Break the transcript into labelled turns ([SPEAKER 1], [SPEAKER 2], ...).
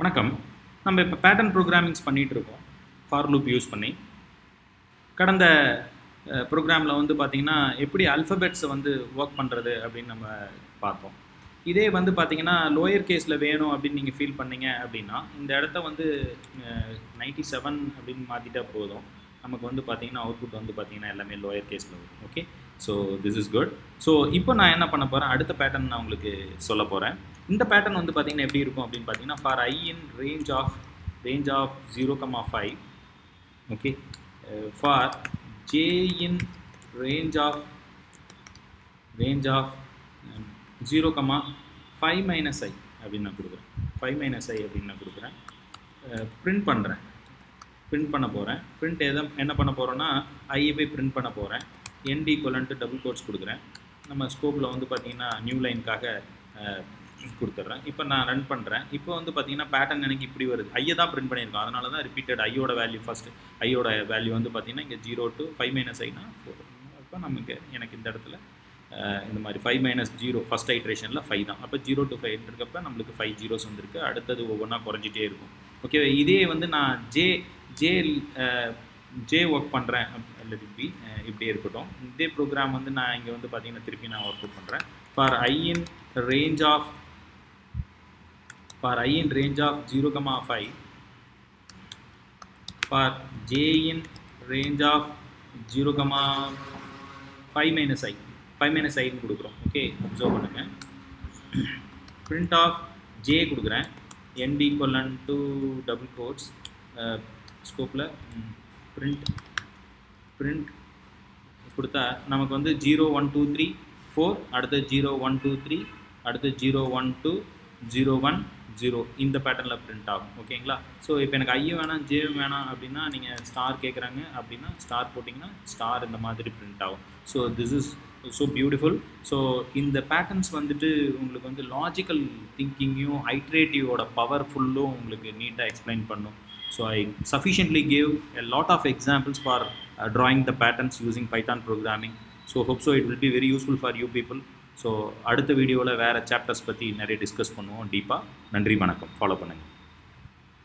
[SPEAKER 1] வணக்கம். நம்ம இப்போ பேட்டர்ன் ப்ரோக்ராமிங்ஸ் பண்ணிகிட்ருக்கோம் ஃபார் லூப் யூஸ் பண்ணி. கடந்த ப்ரோக்ராமில் வந்து பார்த்திங்கன்னா எப்படி அல்ஃபபெட்ஸை வந்து ஒர்க் பண்ணுறது அப்படின்னு நம்ம பார்த்தோம். இதே வந்து பார்த்திங்கன்னா லோயர் கேஸில் வேணும் அப்படின்னு நீங்கள் ஃபீல் பண்ணிங்க அப்படின்னா இந்த இடத்த வந்து 97 அப்படின்னு மாற்றிட்டா போதும். நமக்கு வந்து பார்த்திங்கன்னா அவுட்புட் வந்து பார்த்திங்கன்னா எல்லாமே லோயர் கேஸில் வரும். Okay, so this is good. So இப்போ நான் என்ன பண்ண போகிறேன், அடுத்த பேட்டர்ன் நான் உங்களுக்கு சொல்ல போகிறேன். இந்த பேட்டர்ன் வந்து பார்த்திங்கன்னா எப்படி இருக்கும் அப்படின்னு பார்த்தீங்கன்னா for I in range of 0,5, okay, for J in range of 0,5 minus I அப்படின்னு நான் கொடுக்குறேன். 5 minus I அப்படின்னு நான் கொடுக்குறேன். பிரிண்ட் பண்ணுறேன், பிரிண்ட் பண்ண போகிறேன். பிரிண்ட் என்ன பண்ண போகிறோன்னா ஐயை போய் பிரிண்ட் பண்ண போகிறேன். ND ஈக்குவலன்ட்டு டபுள் கோட்ஸ் கொடுக்குறேன். நம்ம ஸ்கோப்பில் வந்து பார்த்திங்கன்னா நியூ லைனுக்காக கொடுத்துட்றேன். இப்போ நான் ரன் பண்ணுறேன். இப்போ வந்து பார்த்திங்கன்னா பேட்டர்ன் எனக்கு இப்படி வருது. ஐயை தான் பிரிண்ட் பண்ணியிருக்கோம், அதனால தான் ரிப்பீட்டட் ஐயோட வேல்யூ ஃபஸ்ட்டு. ஐயோட வேல்யூ வந்து பார்த்திங்கன்னா இங்கே 0 to 5 minus I னா 4. அப்போ நமக்கு எனக்கு இந்த இடத்துல இந்த மாதிரி 5 minus 0 ஃபஸ்ட் ஐட்ரேஷனில் 5 தான். அப்போ 0 to 5 இருக்கப்போ நம்மளுக்கு 5 zeros வந்துருக்கு. அடுத்தது ஒவ்வொன்றா குறைஞ்சிட்டே இருக்கும். ஓகே, இதே வந்து நான் ஜே ஒர்க் பண்ணுறேன் பி இப்படியே இருக்கட்டும். இதே ப்ரோக்ராம் வந்து நான் இங்கே வந்து பார்த்திங்கன்னா திருப்பி நான் ஒர்க் அவுட் பண்ணுறேன். For I in range of 0,5, for J in range of 0,5 minus I, 5 minus I கொடுக்குறோம். ஓகே, அப்சர்வ் பண்ணுங்கள். பிரிண்ட் ஆஃப் J கொடுக்குறேன். ND equivalent to double quotes ஸ்கோப்பில் பிரிண்ட் கொடுத்தா நமக்கு வந்து 0 1 2 3 4, அடுத்து 0 1 2 3, அடுத்து 0 1 2 0 1 0 இந்த பேட்டர்னில் பிரிண்ட் ஆகும். ஓகேங்களா? ஸோ இப்போ எனக்கு ஐயும் வேணாம் ஜேவும் வேணாம் அப்படின்னா நீங்கள் ஸ்டார் கேட்குறாங்க அப்படின்னா ஸ்டார் போட்டிங்கன்னா ஸ்டார் இந்த மாதிரி பிரிண்ட் ஆகும். So this is so beautiful. So இந்த பேட்டர்ன்ஸ் வந்துட்டு உங்களுக்கு வந்து லாஜிக்கல் திங்கிங்கையும் ஐட்ரேட்டிவோட பவர்ஃபுல்லும் உங்களுக்கு நீட்டாக எக்ஸ்பிளைன் பண்ணும். So I sufficiently gave a lot of examples for drawing the patterns using Python programming. So hope so it will be very useful for you people. So அடுத்த வீடியோவில் வேறு சாப்டர்ஸ் பற்றி நிறைய டிஸ்கஸ் பண்ணுவோம் டீப்பாக. நன்றி, வணக்கம். ஃபாலோ பண்ணுங்கள்.